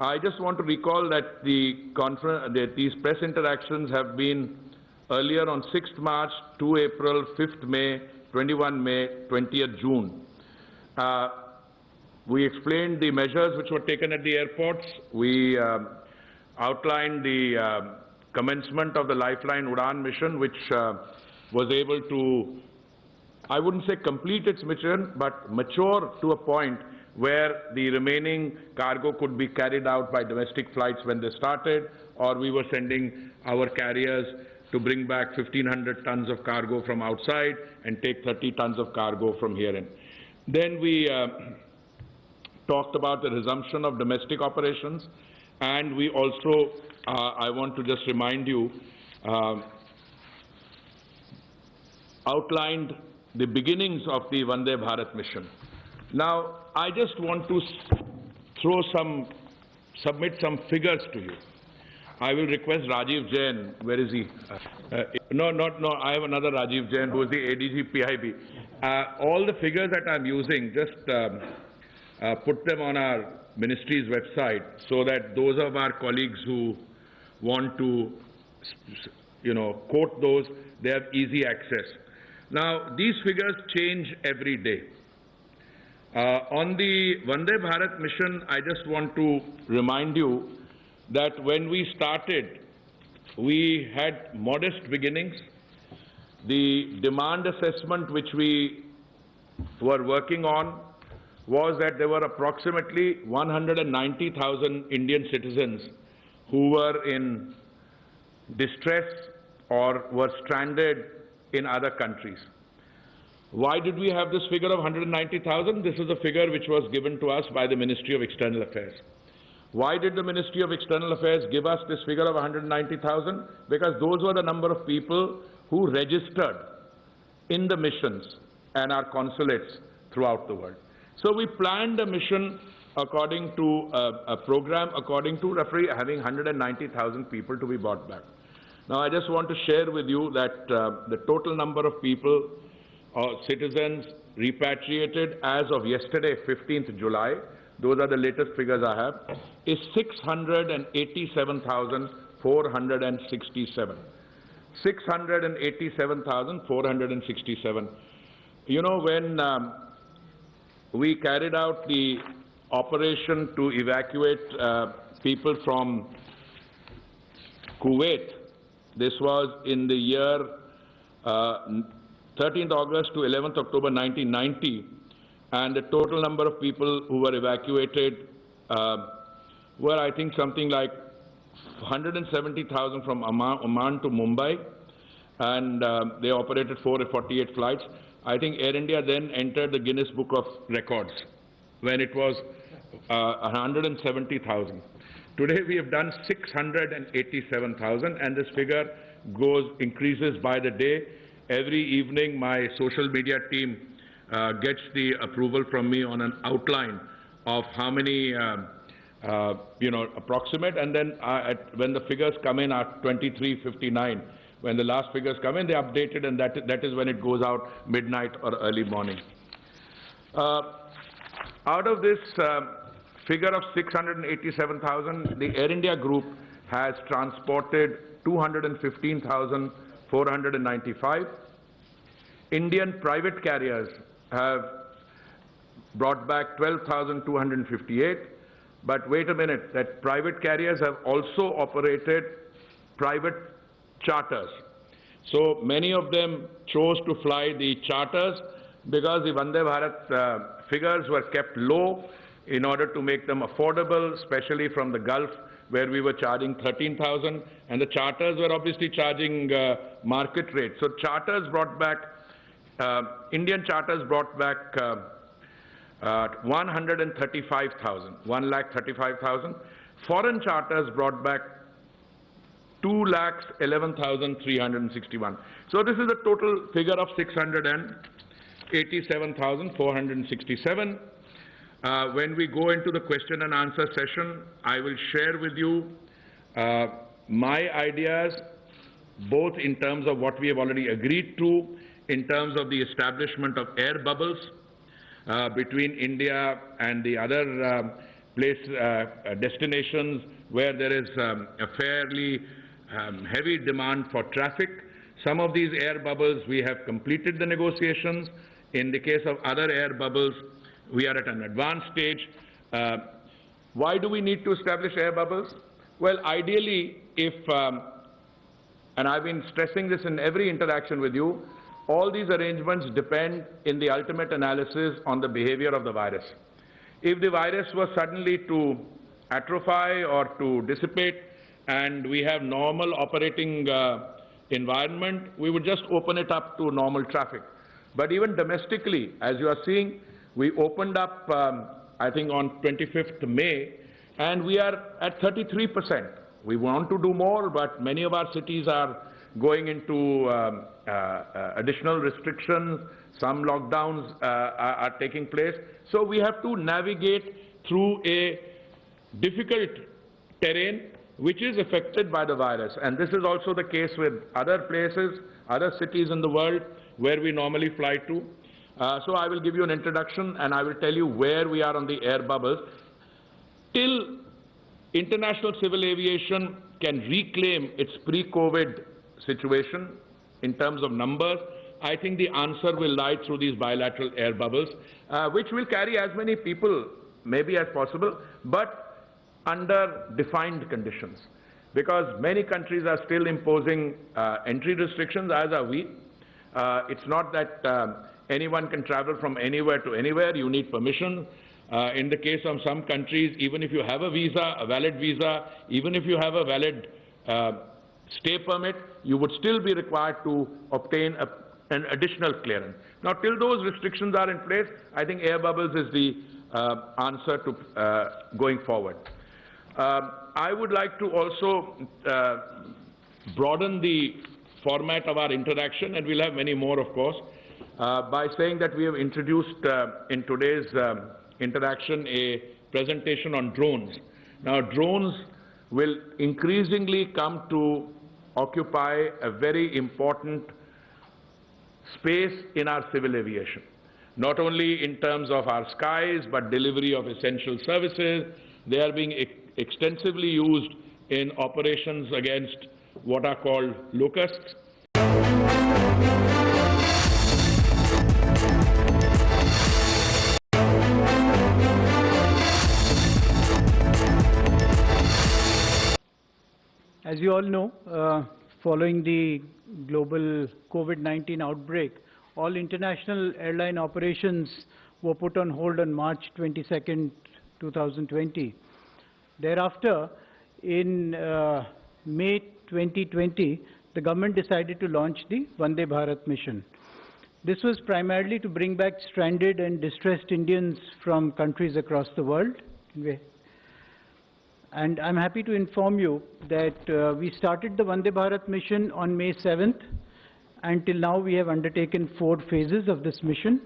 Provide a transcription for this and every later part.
I just want to recall that these press interactions have been earlier on 6th March, 2 April, 5th May, 21 May, 20th June. We explained the measures which were taken at the airports. We outlined the commencement of the Lifeline Udan mission, which was able to, I wouldn't say complete its mission, but mature to a point where the remaining cargo could be carried out by domestic flights when they started, or we were sending our carriers to bring back 1,500 tons of cargo from outside and take 30 tons of cargo from here in. Then we talked about the resumption of domestic operations, and we also, I want to just remind you, outlined the beginnings of the Vande Bharat mission. Now, I just want to submit some figures to you. I will request Rajiv Jain. Where is he? No, I have another Rajiv Jain who is the ADG PIB. All the figures that I'm using, just put them on our ministry's website so that those of our colleagues who want to, quote those, they have easy access. Now, these figures change every day. On the Vande Bharat mission, I just want to remind you that when we started, we had modest beginnings. The demand assessment which we were working on was that there were approximately 190,000 Indian citizens who were in distress or were stranded in other countries. Why did we have this figure of 190,000? This is a figure which was given to us by the Ministry of External Affairs. Why did the Ministry of External Affairs give us this figure of 190,000? Because those were the number of people who registered in the missions and our consulates throughout the world. So we planned a mission according to a program, according to roughly having 190,000 people to be brought back. Now, I just want to share with you that the total number of people, citizens repatriated as of yesterday, 15th July, those are the latest figures I have, is 687,467. 687,467. You know, when we carried out the operation to evacuate people from Kuwait, this was in the year 13th August to 11th October 1990, and the total number of people who were evacuated were, I think, something like 170,000 from Oman to Mumbai, and they operated 448 flights. I think Air India then entered the Guinness Book of Records when it was 170,000. Today we have done 687,000, and this figure increases by the day. Every evening my social media team gets the approval from me on an outline of how many, approximate, and then when the figures come in at 23:59, when the last figures come in, they are updated, and that is when it goes out midnight or early morning. Out of this figure of 687,000, the Air India Group has transported 215,495. Indian private carriers have brought back 12,258. But wait a minute, that private carriers have also operated private charters. So many of them chose to fly the charters because the Vande Bharat figures were kept low in order to make them affordable, especially from the Gulf, where we were charging 13,000, and the charters were obviously charging market rate. So charters brought back, Indian charters brought back 135,000, 1,35,000. Foreign charters brought back 2,11,361. So this is a total figure of 687,467. When we go into the question and answer session, I will share with you my ideas, both in terms of what we have already agreed to, in terms of the establishment of air bubbles between India and the other destinations where there is a fairly heavy demand for traffic. Some of these air bubbles, we have completed the negotiations. In the case of other air bubbles, we are at an advanced stage. Why do we need to establish air bubbles? Well, ideally, if, and I've been stressing this in every interaction with you, all these arrangements depend in the ultimate analysis on the behavior of the virus. If the virus was suddenly to atrophy or to dissipate and we have normal operating environment, we would just open it up to normal traffic. But even domestically, as you are seeing, we opened up, I think, on 25th May, and we are at 33%. We want to do more, but many of our cities are going into additional restrictions. Some lockdowns are taking place. So we have to navigate through a difficult terrain which is affected by the virus. And this is also the case with other places, other cities in the world where we normally fly to. So I will give you an introduction and I will tell you where we are on the air bubbles. Till international civil aviation can reclaim its pre-COVID situation in terms of numbers, I think the answer will lie through these bilateral air bubbles, which will carry as many people maybe as possible, but under defined conditions. Because many countries are still imposing entry restrictions, as are we. It's not that anyone can travel from anywhere to anywhere. You need permission. In the case of some countries, even if you have a visa, a valid visa, even if you have a valid stay permit, you would still be required to obtain an additional clearance. Now, till those restrictions are in place, I think air bubbles is the answer to going forward. I would like to also broaden the format of our interaction, and we'll have many more, of course, by saying that we have introduced in today's interaction a presentation on drones. Now, drones will increasingly come to occupy a very important space in our civil aviation, not only in terms of our skies, but delivery of essential services. They are being extensively used in operations against what are called locusts. As you all know, following the global COVID-19 outbreak, all international airline operations were put on hold on March 22nd, 2020. Thereafter, in May 2020, the government decided to launch the Vande Bharat mission. This was primarily to bring back stranded and distressed Indians from countries across the world. And I'm happy to inform you that we started the Vande Bharat mission on May 7th. Until now, we have undertaken 4 phases of this mission.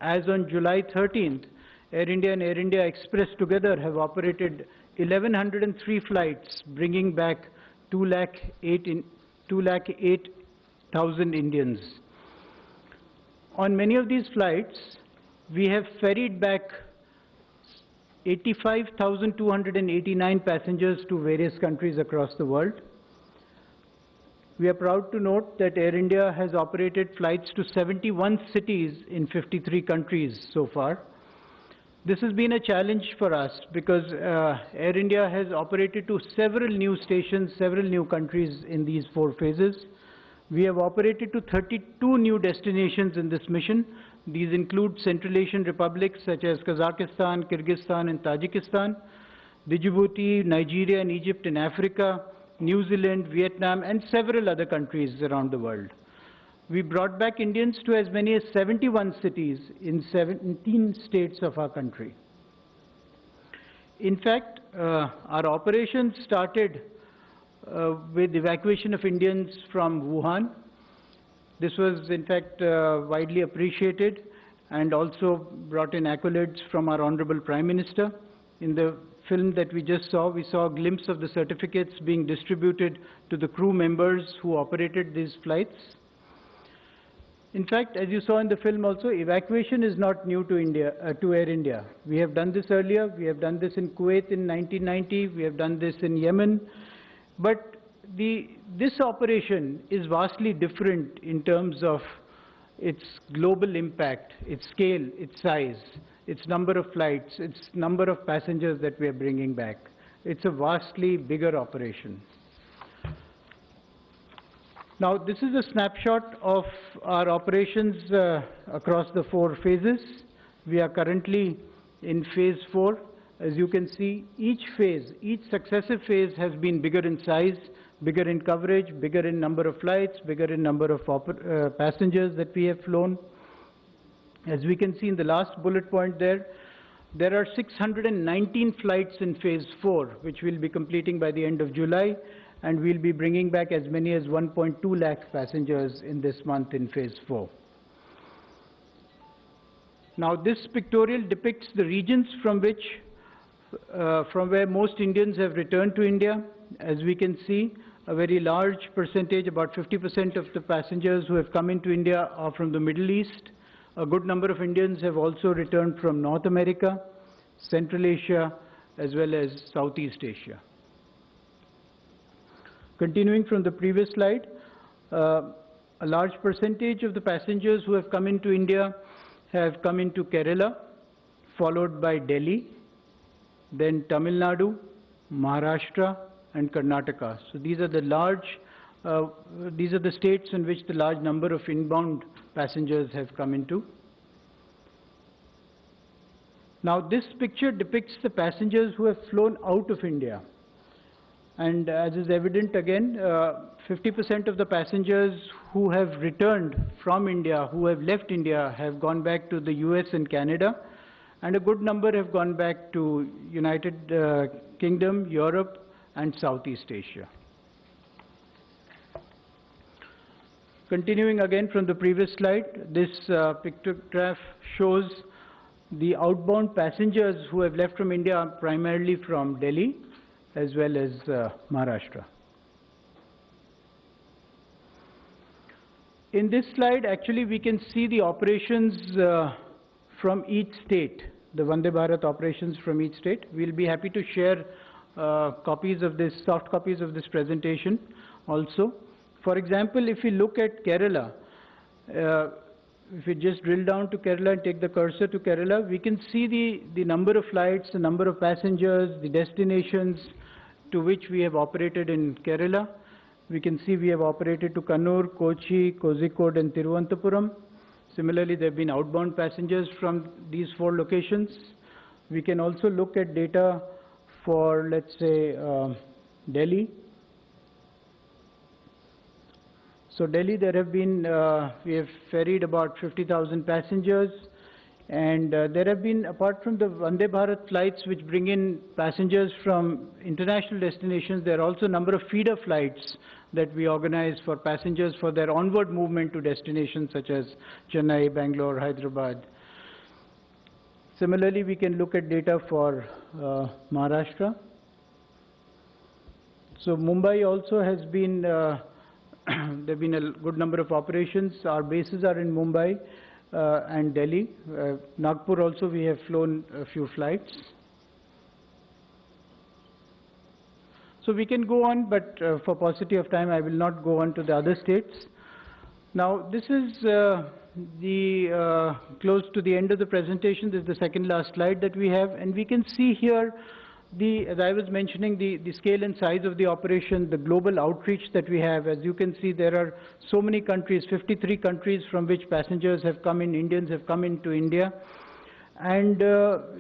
As on July 13th, Air India and Air India Express together have operated 1,103 flights, bringing back 208,000 Indians. On many of these flights, we have ferried back 85,289 passengers to various countries across the world. We are proud to note that Air India has operated flights to 71 cities in 53 countries so far. This has been a challenge for us because Air India has operated to several new stations, several new countries in these 4 phases. We have operated to 32 new destinations in this mission. These include Central Asian republics such as Kazakhstan, Kyrgyzstan and Tajikistan, Djibouti, Nigeria and Egypt in Africa, New Zealand, Vietnam and several other countries around the world. We brought back Indians to as many as 71 cities in 17 states of our country. In fact, our operations started with evacuation of Indians from Wuhan. This was, in fact, widely appreciated and also brought in accolades from our Honorable Prime Minister. In the film that we just saw, we saw a glimpse of the certificates being distributed to the crew members who operated these flights. In fact, as you saw in the film also, evacuation is not new to India, to Air India. We have done this earlier. We have done this in Kuwait in 1990. We have done this in Yemen. But this operation is vastly different in terms of its global impact, its scale, its size, its number of flights, its number of passengers that we are bringing back. It's a vastly bigger operation. Now, this is a snapshot of our operations across the 4 phases. We are currently in phase 4. As you can see, each phase, each successive phase has been bigger in size, bigger in coverage, bigger in number of flights, bigger in number of passengers that we have flown. As we can see in the last bullet point there are 619 flights in phase 4, which we'll be completing by the end of July, and we'll be bringing back as many as 1.2 lakh passengers in this month in phase 4. Now, this pictorial depicts the regions from where most Indians have returned to India. As we can see, a very large percentage, about 50% of the passengers who have come into India are from the Middle East. A good number of Indians have also returned from North America, Central Asia, as well as Southeast Asia. Continuing from the previous slide, a large percentage of the passengers who have come into India have come into Kerala, followed by Delhi, then Tamil Nadu, Maharashtra, and Karnataka. So these are the states in which the large number of inbound passengers have come into. Now, this picture depicts the passengers who have flown out of India. And as is evident again, 50% of the passengers who have returned from India, who have left India, have gone back to the US and Canada, and a good number have gone back to United Kingdom, Europe, and Southeast Asia. Continuing again from the previous slide, this pictograph shows the outbound passengers who have left from India, primarily from Delhi, as well as Maharashtra. In this slide, actually, we can see the operations from each state, the Vande Bharat operations from each state. We'll be happy to share copies of this, soft copies of this presentation also. For example, if we look at Kerala, if we just drill down to Kerala and take the cursor to Kerala, we can see the number of flights, the number of passengers, the destinations to which we have operated in Kerala. We can see we have operated to Kannur, Kochi, Kozhikode, and Thiruvananthapuram. Similarly, there have been outbound passengers from these 4 locations. We can also look at data for, let's say, Delhi. So Delhi, there have been, we have ferried about 50,000 passengers, and there have been, apart from the Vande Bharat flights which bring in passengers from international destinations, there are also a number of feeder flights that we organize for passengers for their onward movement to destinations such as Chennai, Bangalore, Hyderabad. Similarly, we can look at data for Maharashtra. So Mumbai also has been, there have been a good number of operations. Our bases are in Mumbai and Delhi. Nagpur also we have flown a few flights. So we can go on, but for paucity of time, I will not go on to the other states. Now, this is close to the end of the presentation. This is the second last slide that we have, and we can see here as I was mentioning, the scale and size of the operation, the global outreach that we have. As you can see, there are so many countries, 53 countries from which passengers have come in, Indians have come into India. And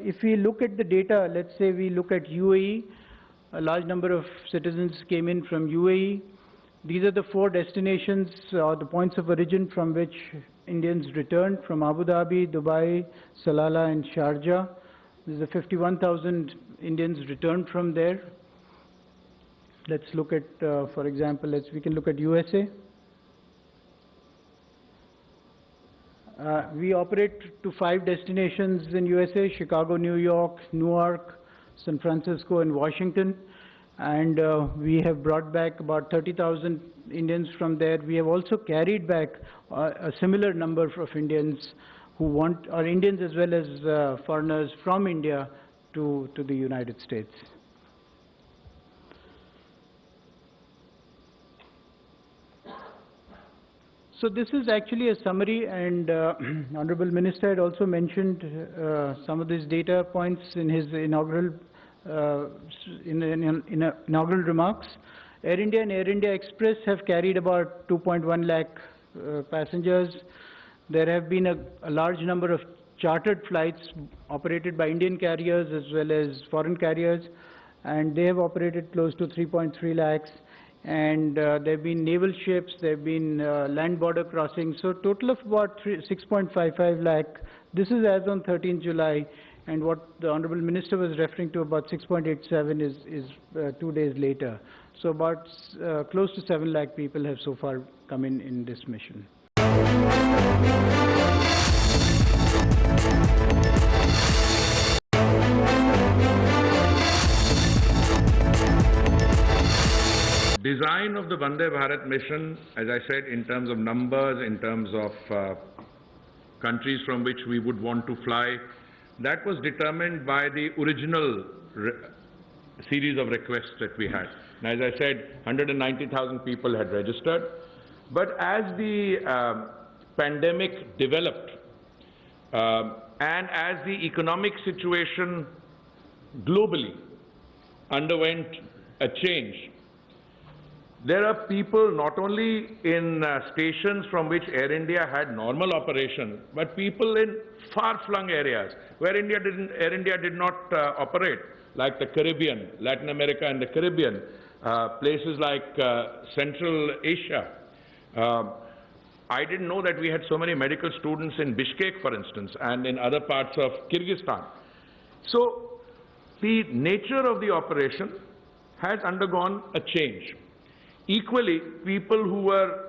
if we look at the data, let's say we look at UAE, a large number of citizens came in from UAE. These are the 4 destinations or the points of origin from which Indians returned, from Abu Dhabi, Dubai, Salalah, and Sharjah. There's 51,000 Indians returned from there. Let's look at, for example, we can look at USA. We operate to 5 destinations in USA: Chicago, New York, Newark, San Francisco, and Washington. and we have brought back about 30,000 Indians from there. We have also carried back a similar number of Indians who want, or Indians as well as foreigners from India to the United States. So this is actually a summary, and Honorable Minister had also mentioned some of these data points in his inaugural inaugural remarks. Air India and Air India Express have carried about 2.1 lakh passengers. There have been a large number of chartered flights operated by Indian carriers as well as foreign carriers, and they have operated close to 3.3 lakhs. And there have been naval ships, there have been land border crossings, so total of about 6.55 lakh. This is as on 13th July, and what the Honorable Minister was referring to, about 6.87 is 2 days later. So about close to 7 lakh people have so far come in this mission. Design of the Vande Bharat mission, as I said, in terms of numbers, in terms of countries from which we would want to fly, that was determined by the original series of requests that we had. And as I said, 190,000 people had registered. But as the pandemic developed and as the economic situation globally underwent a change, there are people not only in stations from which Air India had normal operation, but people in far-flung areas where Air India did not operate, like the Caribbean, Latin America and the Caribbean, places like Central Asia. I didn't know that we had so many medical students in Bishkek, for instance, and in other parts of Kyrgyzstan. So the nature of the operation has undergone a change. Equally, people who were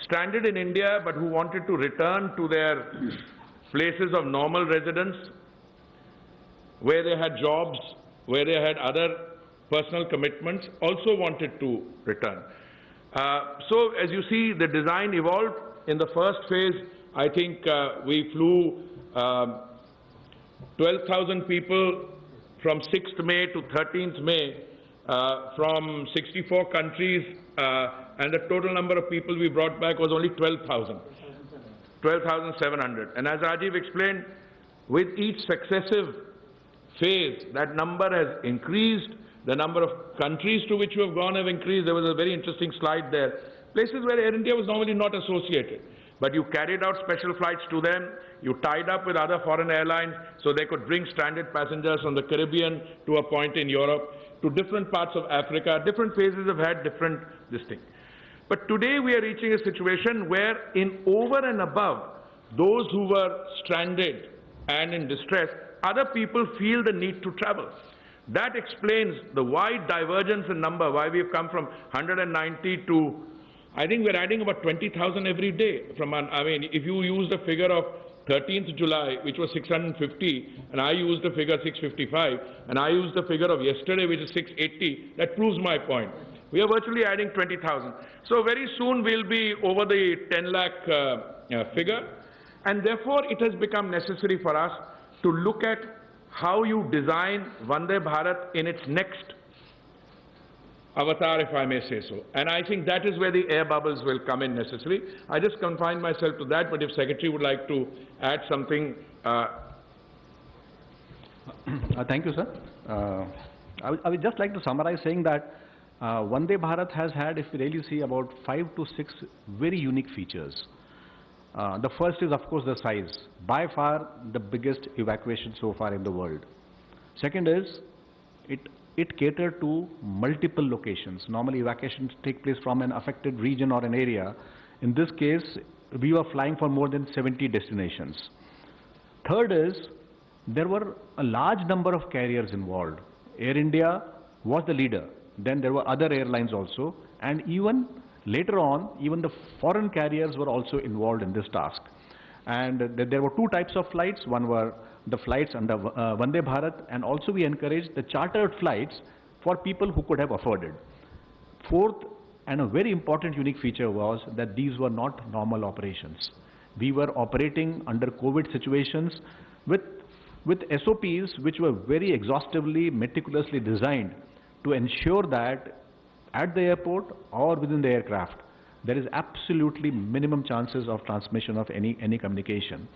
stranded in India but who wanted to return to their places of normal residence, where they had jobs, where they had other personal commitments, also wanted to return. So, as you see, the design evolved. In the first phase, I think we flew 12,000 people from 6th May to 13th May from 64 countries, and the total number of people we brought back was only 12,000. 12,700. And as Rajiv explained, with each successive phase, that number has increased. The number of countries to which you have gone have increased. There was a very interesting slide there. Places where Air India was normally not associated. But you carried out special flights to them. You tied up with other foreign airlines so they could bring stranded passengers from the Caribbean to a point in Europe, to different parts of Africa. Different phases have had different this thing. But today we are reaching a situation where, in over and above those who were stranded and in distress, other people feel the need to travel. That explains the wide divergence in number, why we have come from 190 to, I think we're adding about 20,000 every day. I mean, if you use the figure of 13th July, which was 650, and I used the figure 655, and I used the figure of yesterday, which is 680, that proves my point. We are virtually adding 20,000. So very soon we'll be over the 10 lakh figure, and therefore it has become necessary for us to look at how you design Vande Bharat in its next avatar, if I may say so. And I think that is where the air bubbles will come in necessarily. I just confine myself to that, but if Secretary would like to add something. Thank you, sir. I would just like to summarize saying that Vande Bharat has had, if you really see, about 5 to 6 very unique features. The first is, of course, the size. By far, the biggest evacuation so far in the world. Second is, it catered to multiple locations. Normally, evacuations take place from an affected region or an area. In this case, we were flying for more than 70 destinations. Third is, there were a large number of carriers involved. Air India was the leader. Then there were other airlines also. And even later on, even the foreign carriers were also involved in this task. And there were 2 types of flights. One were the flights under Vande Bharat, and also we encouraged the chartered flights for people who could have afforded. Fourth, and a very important unique feature was that these were not normal operations. We were operating under COVID situations with SOPs which were very exhaustively, meticulously designed to ensure that at the airport or within the aircraft, there is absolutely minimum chances of transmission of any communication.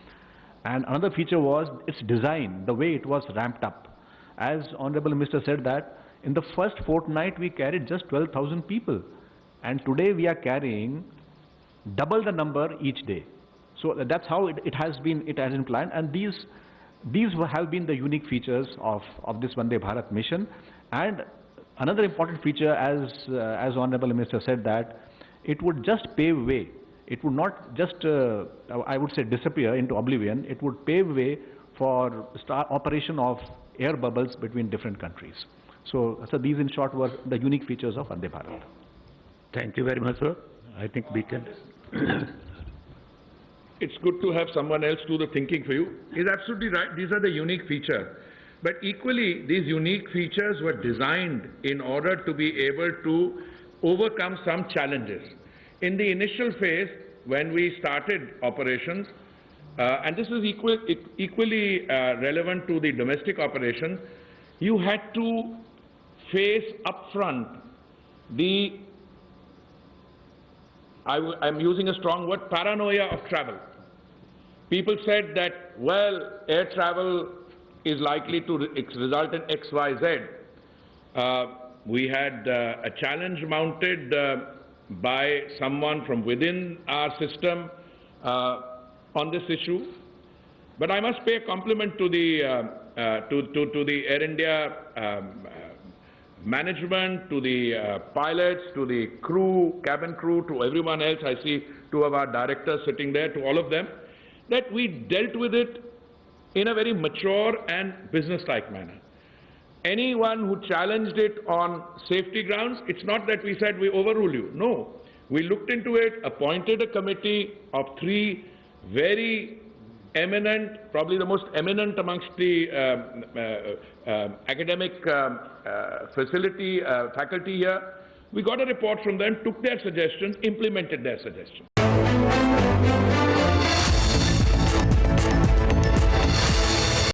And another feature was its design, the way it was ramped up. As Honorable Minister said that in the first fortnight we carried just 12,000 people, and today we are carrying double the number each day. So that's how it has been planned, and these have been the unique features of this Vande Bharat mission. And another important feature, as Honorable Minister said, that it would just pave way. It would not just, I would say, disappear into oblivion. It would pave way for operation of air bubbles between different countries. So these, in short, were the unique features of Vande Bharat. Thank you very much, sir. I think we can. It's good to have someone else do the thinking for you. He's absolutely right. These are the unique features. But equally, these unique features were designed in order to be able to overcome some challenges. In the initial phase, when we started operations, and this is equally relevant to the domestic operation, you had to face upfront the, I'm using a strong word, paranoia of travel. People said that, well, air travel is likely to result in X, Y, Z. We had a challenge mounted by someone from within our system on this issue. But I must pay a compliment to the Air India management, to the pilots, to the crew, cabin crew, to everyone else. I see two of our directors sitting there, to all of them, that we dealt with it in a very mature and business-like manner. Anyone who challenged it on safety grounds, it's not that we said we overrule you. No. We looked into it, appointed a committee of 3 very eminent, probably the most eminent amongst the academic faculty here. We got a report from them, took their suggestions, implemented their suggestions.